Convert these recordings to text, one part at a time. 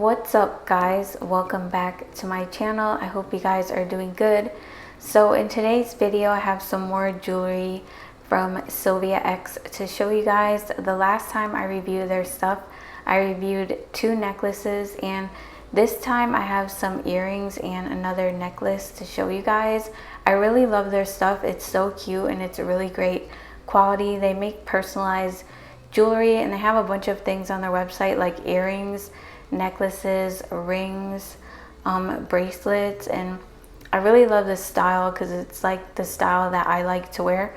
What's up guys, welcome back to my channel. I hope you guys are doing good. So in today's video I have some more jewelry from SilviaX to show you guys. The last time I reviewed their stuff, I reviewed 2 necklaces, and this time I have some earrings and another necklace to show you guys. I really love their stuff. It's so cute and it's really great quality. They make personalized jewelry and they have a bunch of things on their website like earrings, necklaces, rings, bracelets, and I really love this style because it's like the style that I like to wear.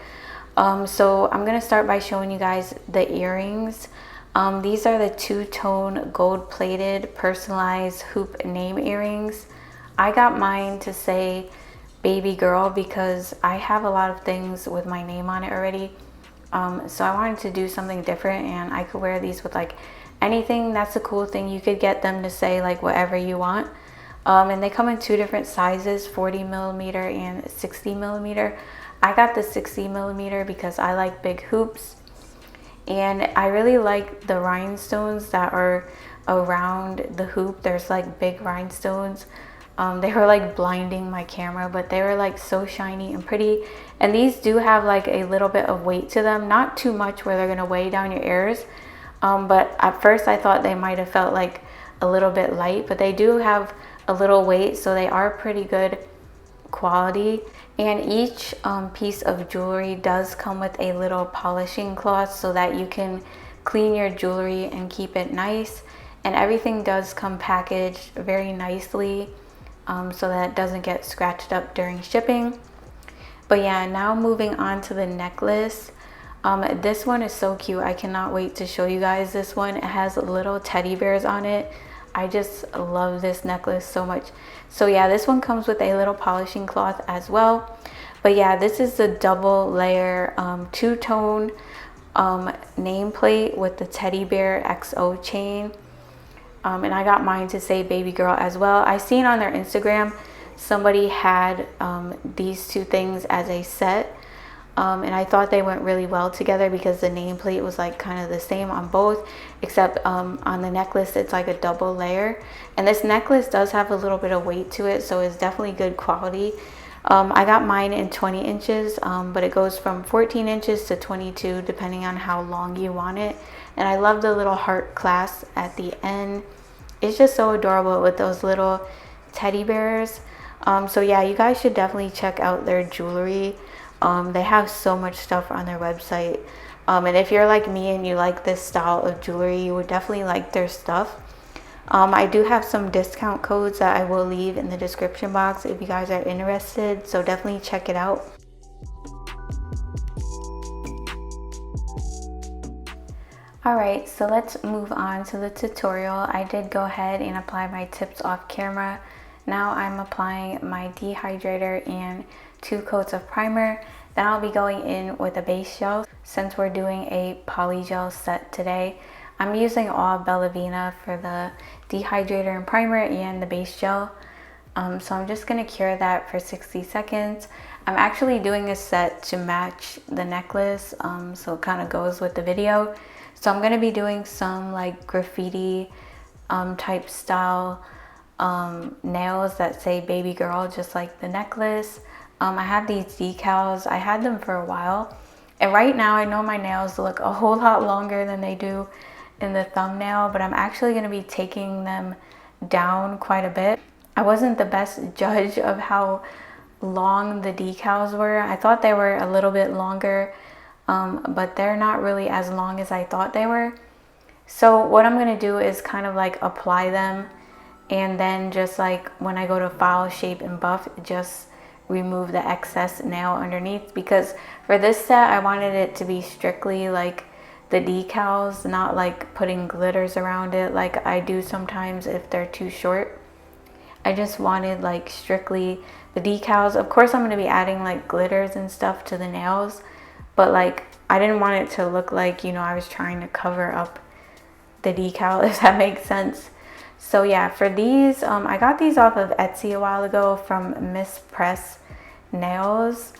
So I'm gonna start by showing you guys the earrings. These are the two-tone gold plated personalized hoop name earrings. I got mine to say Babygirl because I have a lot of things with my name on it already. So I wanted to do something different, and I could wear these with like anything. That's the cool thing. You could get them to say like whatever you want. And they come in 2 different sizes, 40mm and 60mm. I got the 60mm because I like big hoops. And I really like the rhinestones that are around the hoop. There's like big rhinestones. They were like blinding my camera, but they were like so shiny and pretty. And these do have like a little bit of weight to them, not too much where they're gonna weigh down your ears. But at first I thought they might have felt like a little bit light, but they do have a little weight, so they are pretty good quality. And each piece of jewelry does come with a little polishing cloth so that you can clean your jewelry and keep it nice. And everything does come packaged very nicely so that it doesn't get scratched up during shipping. But yeah, now moving on to the necklace. This one is so cute. I cannot wait to show you guys this one. It has little teddy bears on it. I just love this necklace so much. So yeah, this one comes with a little polishing cloth as well. But yeah, this is the double layer two-tone nameplate with the teddy bear XO chain. And I got mine to say Babygirl as well. I seen on their Instagram somebody had these 2 things as a set. And I thought they went really well together because the nameplate was like kind of the same on both, except on the necklace it's like a double layer. And this necklace does have a little bit of weight to it, so it's definitely good quality. I got mine in 20 inches, but it goes from 14 inches to 22 depending on how long you want it. And I love the little heart clasp at the end. It's just so adorable with those little teddy bears. So yeah, you guys should definitely check out their jewelry. They have so much stuff on their website, and if you're like me and you like this style of jewelry, you would definitely like their stuff. I do have some discount codes that I will leave in the description box if you guys are interested, so definitely check it out. Alright, so let's move on to the tutorial. I did go ahead and apply my tips off camera. Now I'm applying my dehydrator and 2 coats of primer. Then I'll be going in with a base gel since we're doing a polygel set today. I'm using all Bellavina for the dehydrator and primer and the base gel. So I'm just gonna cure that for 60 seconds. I'm actually doing a set to match the necklace, so it kind of goes with the video. So I'm gonna be doing some like graffiti type style nails that say Babygirl, just like the necklace. I have these decals. I had them for a while, and right now I know my nails look a whole lot longer than they do in the thumbnail, but I'm actually going to be taking them down quite a bit. I wasn't the best judge of how long the decals were. I thought they were a little bit longer, but they're not really as long as I thought they were. So what I'm going to do is kind of like apply them, and then just like when I go to file, shape, and buff, just remove the excess nail underneath, because for this set I wanted it to be strictly like the decals, not like putting glitters around it like I do sometimes if they're too short. I just wanted like strictly the decals. Of course I'm going to be adding like glitters and stuff to the nails, but like I didn't want it to look like, you know, I was trying to cover up the decal, if that makes sense. So yeah, for these, I got these off of Etsy a while ago from Miss Press Nails.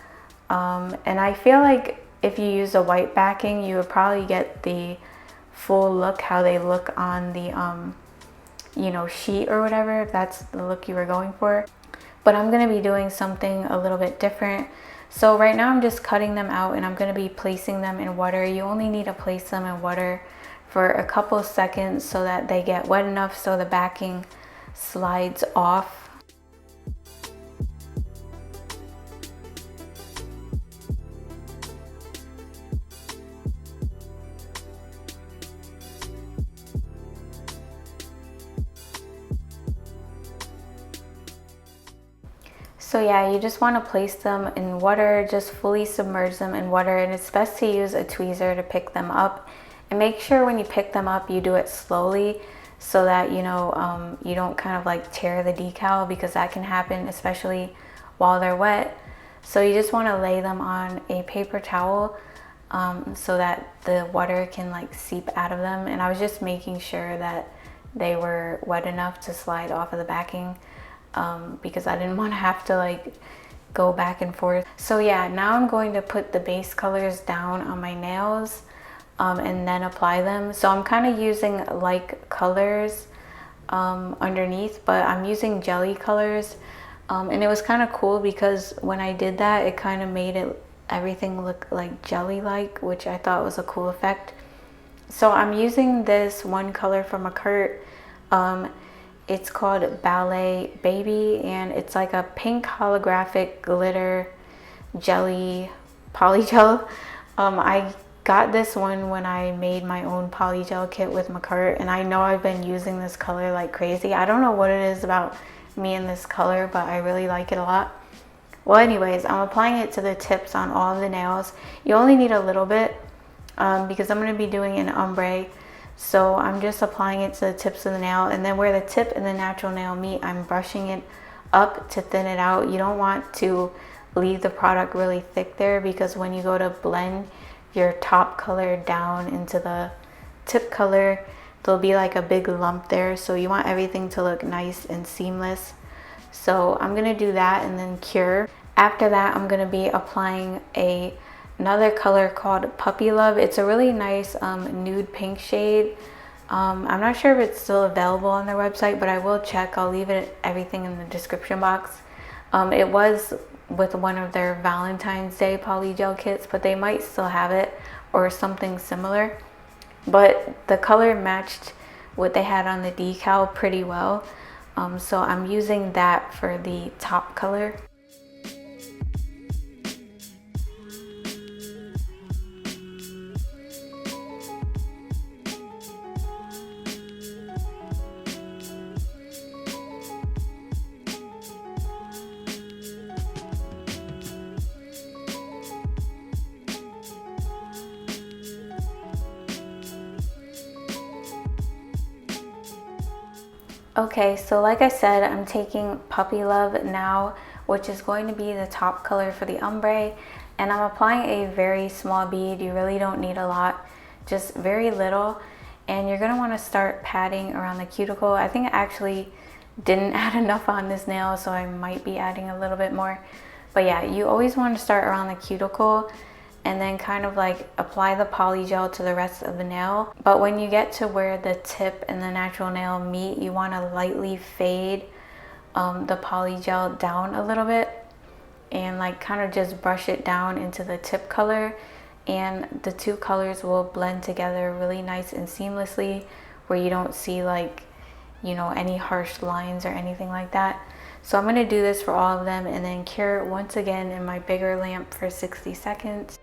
And I feel like if you use a white backing, you would probably get the full look, how they look on the you know, sheet or whatever, if that's the look you were going for. But I'm going to be doing something a little bit different. So right now I'm just cutting them out and I'm going to be placing them in water. You only need to place them in water for a couple of seconds so that they get wet enough so the backing slides off. So yeah, you just want to place them in water, just fully submerge them in water, and it's best to use a tweezer to pick them up. And make sure when you pick them up, you do it slowly so that, you know, you don't kind of like tear the decal, because that can happen, especially while they're wet. So you just want to lay them on a paper towel so that the water can like seep out of them. And I was just making sure that they were wet enough to slide off of the backing. Because I didn't want to have to like go back and forth. So yeah, now I'm going to put the base colors down on my nails and then apply them. So I'm kind of using like colors underneath, but I'm using jelly colors. And it was kind of cool because when I did that, it kind of made everything look like jelly-like, which I thought was a cool effect. So I'm using this one color from Acrylic. It's called Ballet Baby, and it's like a pink holographic glitter jelly polygel. I got this one when I made my own polygel kit with Macart, and I know I've been using this color like crazy. I don't know what it is about me and this color, but I really like it a lot. Well, anyways, I'm applying it to the tips on all of the nails. You only need a little bit because I'm going to be doing an ombre. So I'm just applying it to the tips of the nail, and then where the tip and the natural nail meet, I'm brushing it up to thin it out. You don't want to leave the product really thick there, because when you go to blend your top color down into the tip color, there'll be like a big lump there. So you want everything to look nice and seamless. So I'm going to do that and then cure. After that, I'm going to be applying another color called Puppy Love. It's a really nice nude pink shade. I'm not sure if it's still available on their website, but I will check. I'll leave everything in the description box. It was with one of their Valentine's Day polygel kits, but they might still have it or something similar. But the color matched what they had on the decal pretty well. So I'm using that for the top color. Okay, so like I said, I'm taking Puppy Love now, which is going to be the top color for the ombre, and I'm applying a very small bead. You really don't need a lot, just very little, and you're going to want to start patting around the cuticle. I think I actually didn't add enough on this nail, so I might be adding a little bit more. But yeah, you always want to start around the cuticle and then kind of like apply the polygel to the rest of the nail. But when you get to where the tip and the natural nail meet, you want to lightly fade the polygel down a little bit and like kind of just brush it down into the tip color, and the two colors will blend together really nice and seamlessly, where you don't see like, you know, any harsh lines or anything like that. So I'm going to do this for all of them and then cure once again in my bigger lamp for 60 seconds.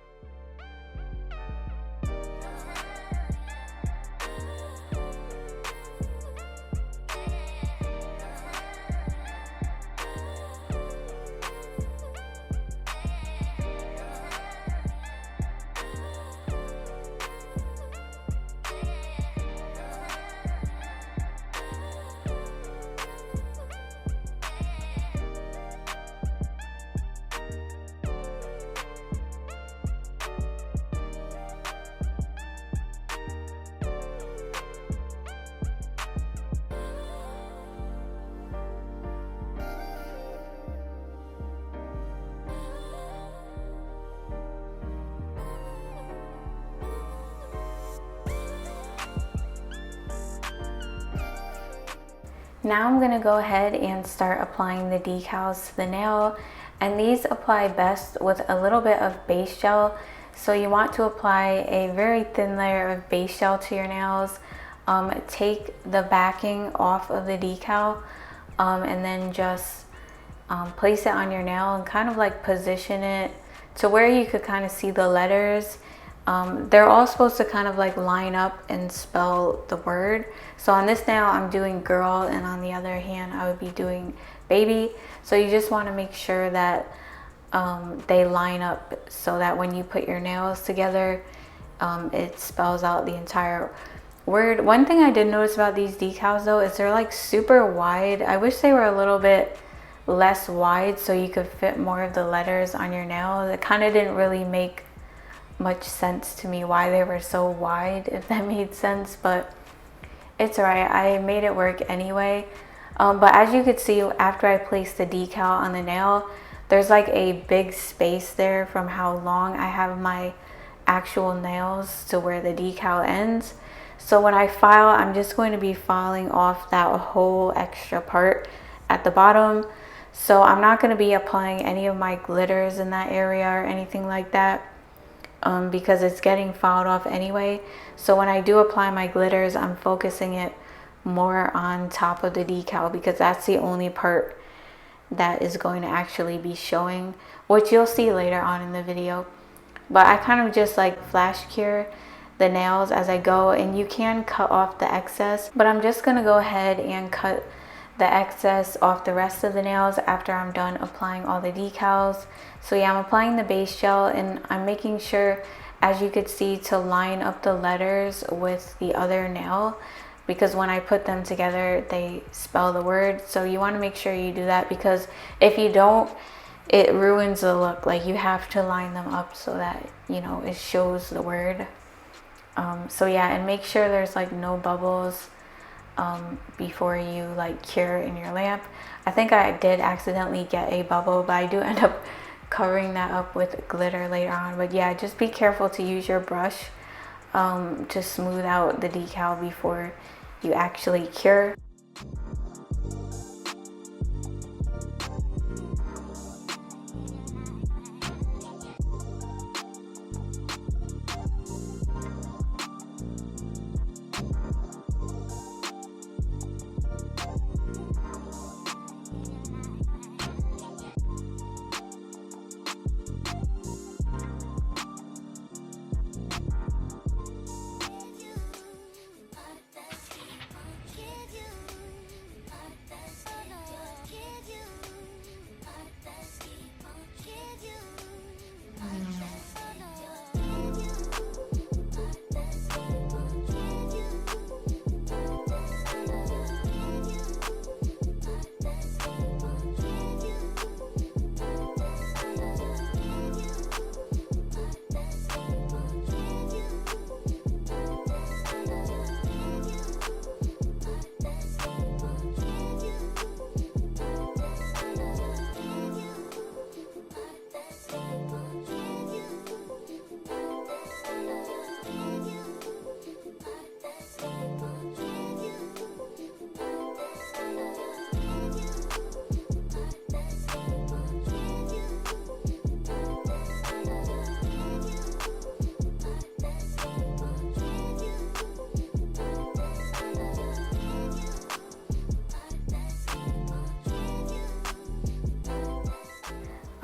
Now I'm gonna go ahead and start applying the decals to the nail, and these apply best with a little bit of base gel. So you want to apply a very thin layer of base gel to your nails. Take the backing off of the decal, and then just place it on your nail and kind of like position it to where you could kind of see the letters. They're all supposed to kind of like line up and spell the word. So on this nail I'm doing girl, and on the other hand I would be doing baby. So you just want to make sure that they line up so that when you put your nails together, it spells out the entire word. One thing I did notice about these decals though is they're like super wide. I wish they were a little bit less wide so you could fit more of the letters on your nail. It kind of didn't really make much sense to me why they were so wide, if that made sense, but it's alright. I made it work anyway. But as you could see, after I placed the decal on the nail, there's like a big space there from how long I have my actual nails to where the decal ends. So when I file, I'm just going to be filing off that whole extra part at the bottom. So I'm not going to be applying any of my glitters in that area or anything like that, because it's getting filed off anyway. So when I do apply my glitters, I'm focusing it more on top of the decal, because that's the only part that is going to actually be showing, which you'll see later on in the video. But I kind of just like flash cure the nails as I go, and you can cut off the excess, but I'm just going to go ahead and cut the excess off the rest of the nails after I'm done applying all the decals. So yeah, I'm applying the base gel, and I'm making sure, as you could see, to line up the letters with the other nail, because when I put them together they spell the word. So you want to make sure you do that, because if you don't, it ruins the look. Like, you have to line them up so that, you know, it shows the word. So yeah, and make sure there's like no bubbles before you like cure in your lamp. I think I did accidentally get a bubble, but I do end up covering that up with glitter later on. But yeah, just be careful to use your brush to smooth out the decal before you actually cure.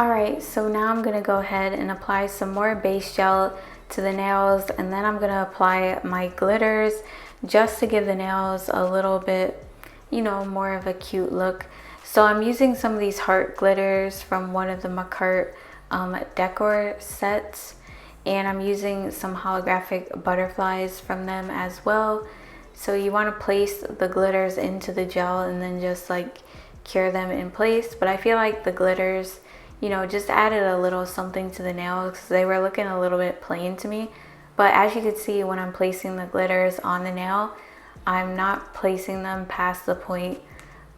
Alright, so now I'm going to go ahead and apply some more base gel to the nails, and then I'm going to apply my glitters just to give the nails a little bit, you know, more of a cute look. So I'm using some of these heart glitters from one of the Macart decor sets, and I'm using some holographic butterflies from them as well. So you want to place the glitters into the gel and then just like cure them in place. But I feel like the glitters, you know, just added a little something to the nails because they were looking a little bit plain to me. But as you can see, when I'm placing the glitters on the nail, I'm not placing them past the point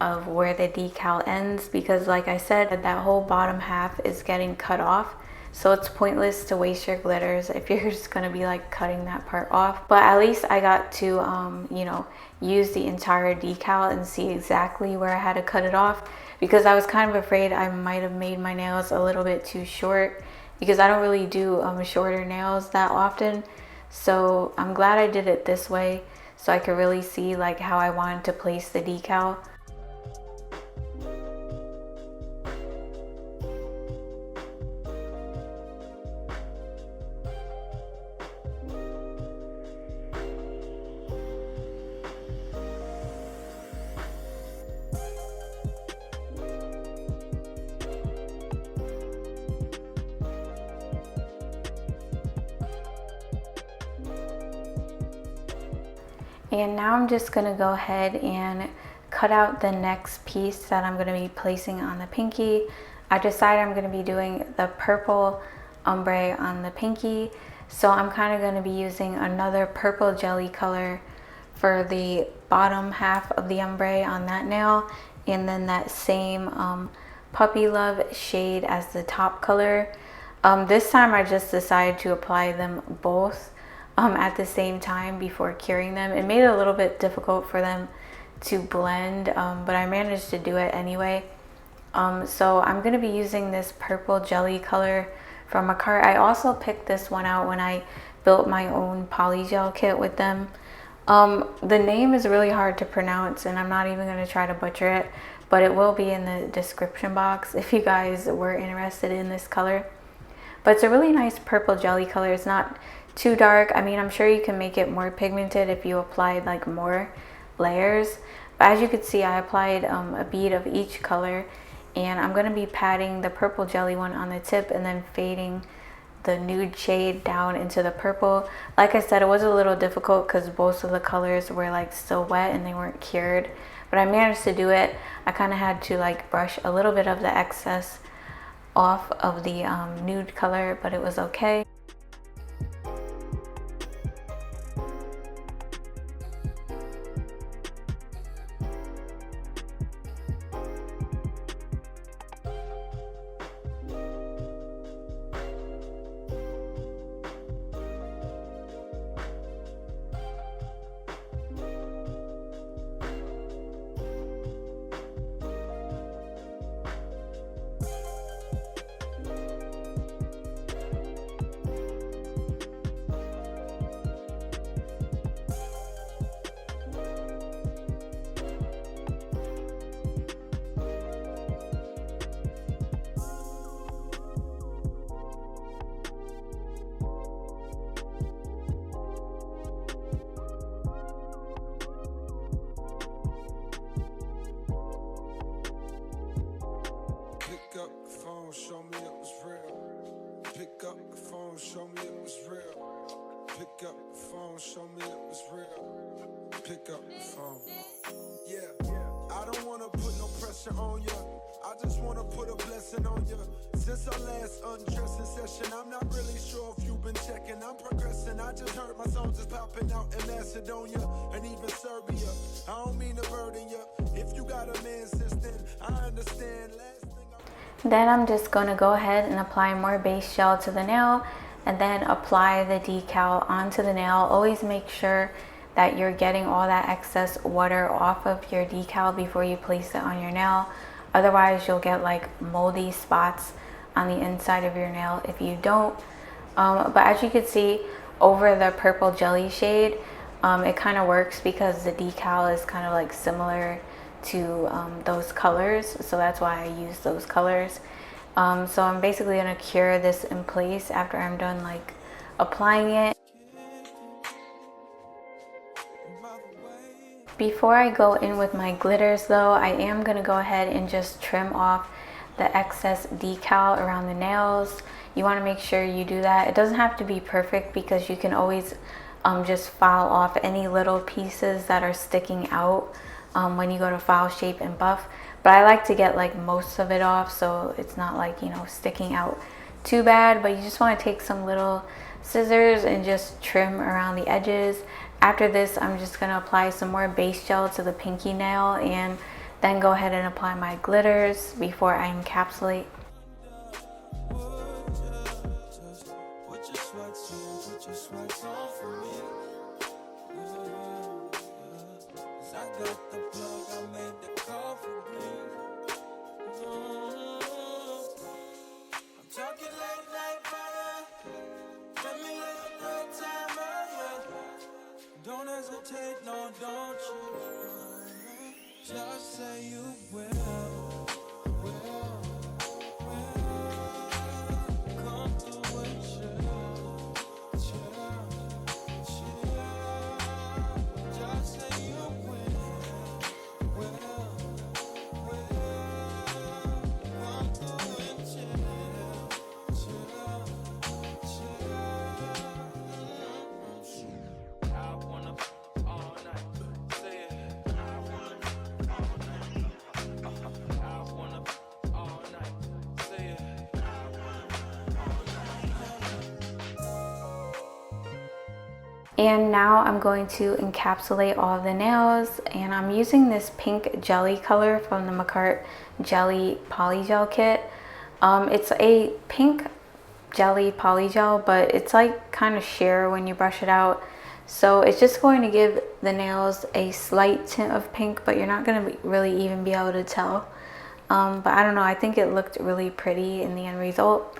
of where the decal ends, because like I said, that whole bottom half is getting cut off. so it's pointless to waste your glitters if you're just gonna be like cutting that part off. But at least I got to you know, use the entire decal and see exactly where I had to cut it off, because I was kind of afraid I might have made my nails a little bit too short, because I don't really do shorter nails that often. So I'm glad I did it this way so I could really see like how I wanted to place the decal. And now I'm just gonna go ahead and cut out the next piece that I'm gonna be placing on the pinky. I decided I'm gonna be doing the purple ombre on the pinky. So I'm kind of gonna be using another purple jelly color for the bottom half of the ombre on that nail. And then that same puppy love shade as the top color. This time I just decided to apply them both at the same time before curing them. It made it a little bit difficult for them to blend, but I managed to do it anyway. So I'm going to be using this purple jelly color from a cart. I also picked this one out when I built my own Polygel kit with them. The name is really hard to pronounce, and I'm not even going to try to butcher it, but it will be in the description box if you guys were interested in this color. But it's a really nice purple jelly color. It's not too dark. I mean, I'm sure you can make it more pigmented if you applied like more layers, but as you could see, I applied a bead of each color, and I'm going to be patting the purple jelly one on the tip and then fading the nude shade down into the purple. Like I said, it was a little difficult because both of the colors were like still wet and they weren't cured, but I managed to do it. I kind of had to like brush a little bit of the excess off of the nude color, but it was okay. Show me it was real. Pick up the phone, show me it was real. Pick up the phone, show me it was real. Pick up the phone. Yeah, I don't wanna put no pressure on you. I just wanna put a blessing on you. Since our last undressing session, I'm not really sure if you've been checking. I'm progressing. I just heard my songs is popping out in Macedonia and even Serbia. I don't mean to burden you. If you got a man since then, I understand. Then I'm just going to go ahead and apply more base gel to the nail and then apply the decal onto the nail. Always make sure that you're getting all that excess water off of your decal before you place it on your nail. Otherwise you'll get like moldy spots on the inside of your nail if you don't. But as you can see, over the purple jelly shade, it kind of works because the decal is kind of like similar to those colors, so that's why I use those colors. So I'm basically gonna cure this in place after I'm done like applying it. Before I go in with my glitters though, I am gonna go ahead and just trim off the excess decal around the nails. You want to make sure you do that. It doesn't have to be perfect because you can always just file off any little pieces that are sticking out when you go to file, shape, and buff. But I like to get like most of it off so it's not like, you know, sticking out too bad. But you just want to take some little scissors and just trim around the edges. After this, I'm just going to apply some more base gel to the pinky nail and then go ahead and apply my glitters before I encapsulate. just wax on for me. Cause I got the plug, I made the call for green. I'm talking late night fire. Let me live a good time, oh yeah. Don't hesitate, no, don't you? Just say you will. Come through and chill. Just say you will. Come through and chill. I wanna all night. Say it. I wanna all night. I wanna all night. Say it. And now I'm going to encapsulate all of the nails, and I'm using this pink jelly color from the Macart Jelly Polygel kit. It's a pink jelly polygel, but it's like kind of sheer when you brush it out. So it's just going to give the nails a slight tint of pink, but you're not going to really even be able to tell. But I don't know, I think it looked really pretty in the end result.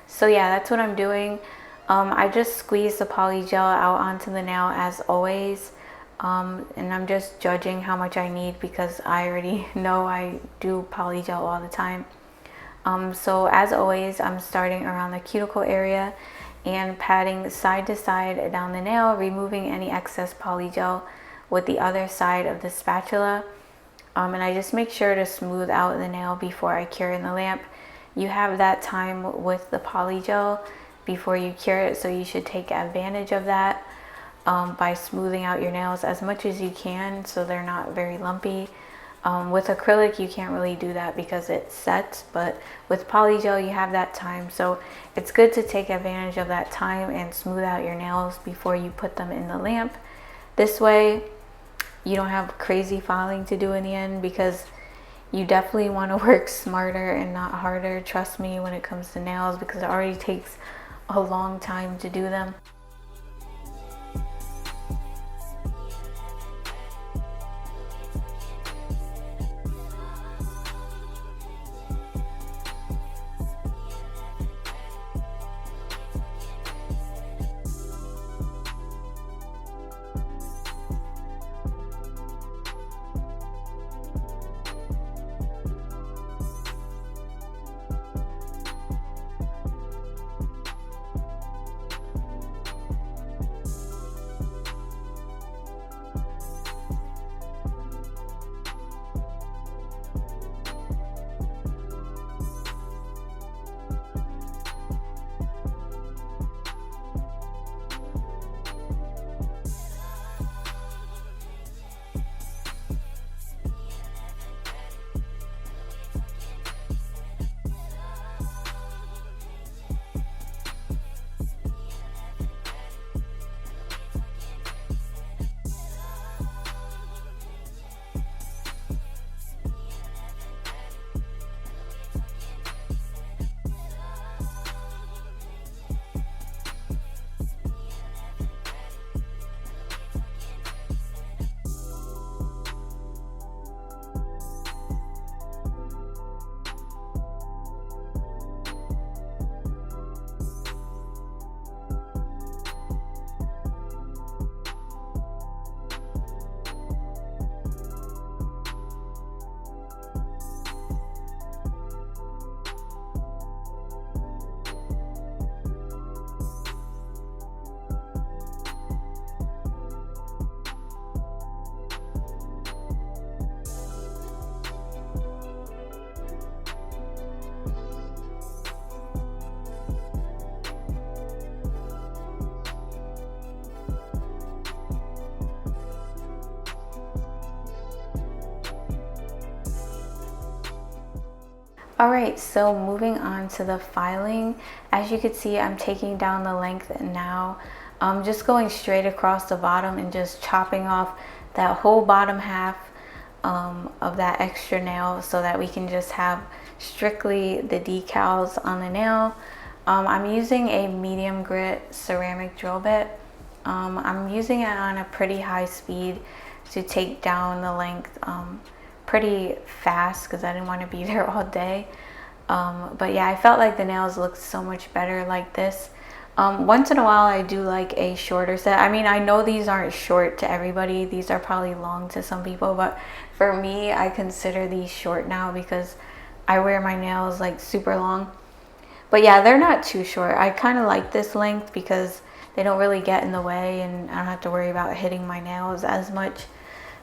So yeah, that's what I'm doing. I just squeeze the polygel out onto the nail as always, and I'm just judging how much I need because I already know I do polygel all the time. So as always, I'm starting around the cuticle area and patting side to side down the nail, removing any excess polygel with the other side of the spatula. And I just make sure to smooth out the nail before I cure in the lamp. You have that time with the polygel before you cure it, so you should take advantage of that by smoothing out your nails as much as you can so they're not very lumpy. With acrylic you can't really do that because it sets, but with polygel you have that time, so it's good to take advantage of that time and smooth out your nails before you put them in the lamp. This way you don't have crazy filing to do in the end, because you definitely want to work smarter and not harder, trust me, when it comes to nails, because it already takes a long time to do them. Alright, so moving on to the filing. As you can see, I'm taking down the length now. I'm just going straight across the bottom and just chopping off that whole bottom half of that extra nail so that we can just have strictly the decals on the nail. I'm using a medium grit ceramic drill bit. I'm using it on a pretty high speed to take down the length pretty fast because I didn't want to be there all day. But yeah, I felt like the nails looked so much better like this. Once in a while I do like a shorter set. I mean, I know these aren't short to everybody. These are probably long to some people, but for me, I consider these short now because I wear my nails like super long. But yeah, they're not too short. I kind of like this length because they don't really get in the way and I don't have to worry about hitting my nails as much.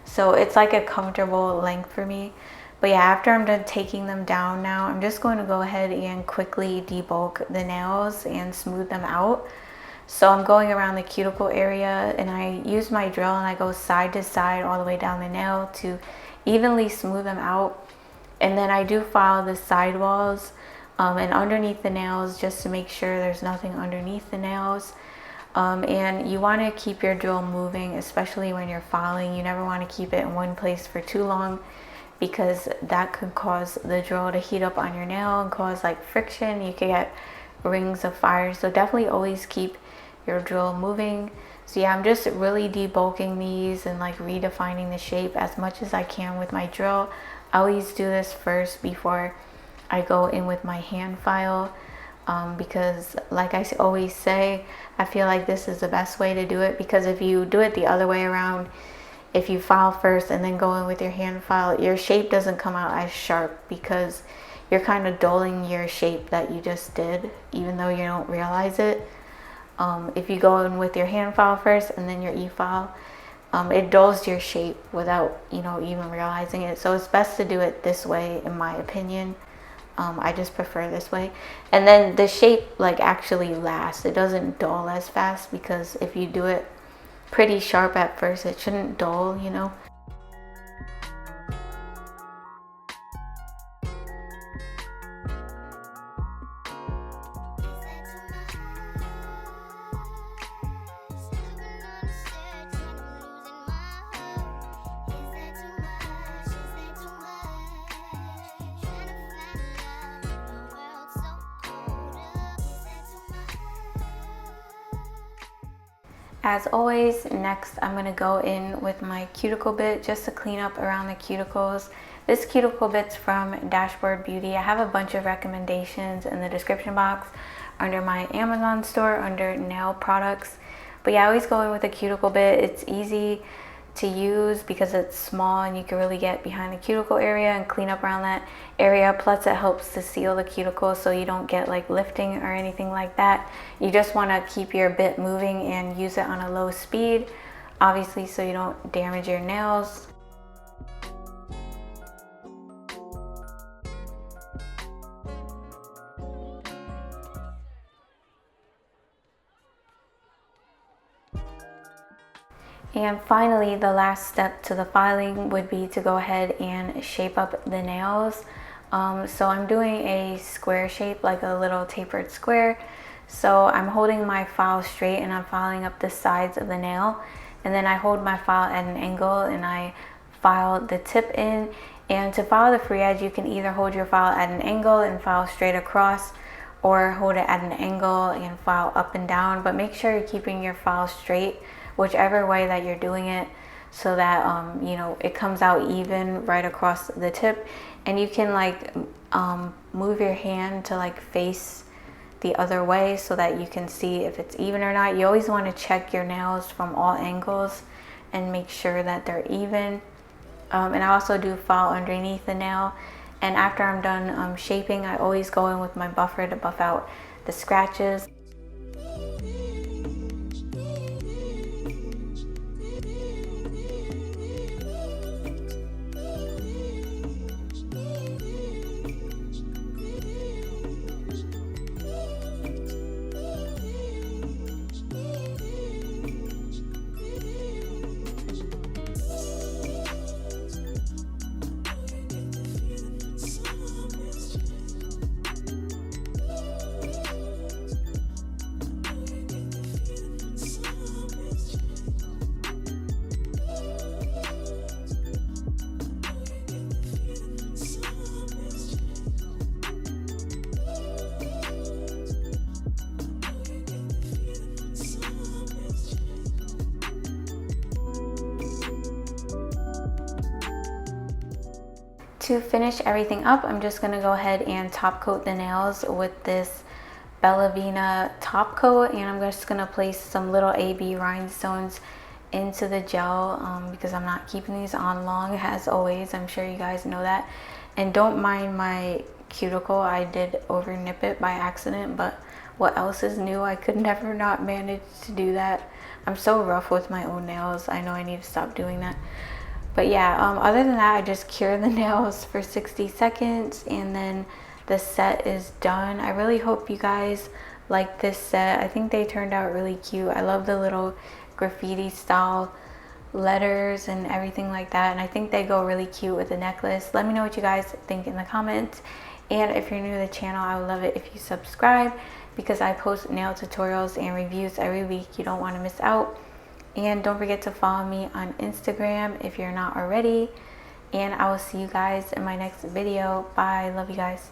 So it's like a comfortable length for me. But yeah, after I'm done taking them down now, I'm just going to go ahead and quickly debulk the nails and smooth them out. So I'm going around the cuticle area and I use my drill and I go side to side all the way down the nail to evenly smooth them out. And then I do file the sidewalls and underneath the nails just to make sure there's nothing underneath the nails. And you want to keep your drill moving, especially when you're filing. You never want to keep it in one place for too long because that could cause the drill to heat up on your nail and cause like friction. You could get rings of fire. So definitely always keep your drill moving. So yeah, I'm just really debulking these and like redefining the shape as much as I can with my drill. I always do this first before I go in with my hand file. Because like I always say, I feel like this is the best way to do it, because if you do it the other way around, if you file first and then go in with your hand file, your shape doesn't come out as sharp because you're kind of dulling your shape that you just did, even though you don't realize it. If you go in with your hand file first and then your e-file, it dulls your shape without, you know, even realizing it. So it's best to do it this way, in my opinion. I just prefer this way. And then the shape like actually lasts. It doesn't dull as fast because if you do it pretty sharp at first, it shouldn't dull, you know. As always, next I'm going to go in with my cuticle bit just to clean up around the cuticles. This cuticle bit's from Dashboard Beauty. I have a bunch of recommendations in the description box under my Amazon store under nail products. But yeah, I always go in with a cuticle bit. It's easy to use because it's small and you can really get behind the cuticle area and clean up around that area. Plus it helps to seal the cuticle so you don't get like lifting or anything like that. You just want to keep your bit moving and use it on a low speed, obviously, so you don't damage your nails. And finally, the last step to the filing would be to go ahead and shape up the nails. So I'm doing a square shape, like a little tapered square. So I'm holding my file straight and I'm filing up the sides of the nail. And then I hold my file at an angle and I file the tip in. And to file the free edge, you can either hold your file at an angle and file straight across, or hold it at an angle and file up and down. But make sure you're keeping your file straight, whichever way that you're doing it, so that you know, it comes out even right across the tip. And you can like move your hand to like face the other way so that you can see if it's even or not. You always want to check your nails from all angles and make sure that they're even. And I also do file underneath the nail. And after I'm done shaping, I always go in with my buffer to buff out the scratches. To finish everything up, I'm just going to go ahead and top coat the nails with this Ballerina top coat, and I'm just going to place some little AB rhinestones into the gel because I'm not keeping these on long, as always. I'm sure you guys know that. And don't mind my cuticle, I did over nip it by accident, but what else is new? I could never not manage to do that. I'm so rough with my own nails. I know I need to stop doing that. But yeah, other than that, I just cure the nails for 60 seconds and then the set is done. I really hope you guys like this set. I think they turned out really cute. I love the little graffiti style letters and everything like that, and I think they go really cute with the necklace. Let me know what you guys think in the comments, and if you're new to the channel, I would love it if you subscribe because I post nail tutorials and reviews every week. You don't want to miss out. And don't forget to follow me on Instagram if you're not already, and I will see you guys in my next video. Bye. Love you guys.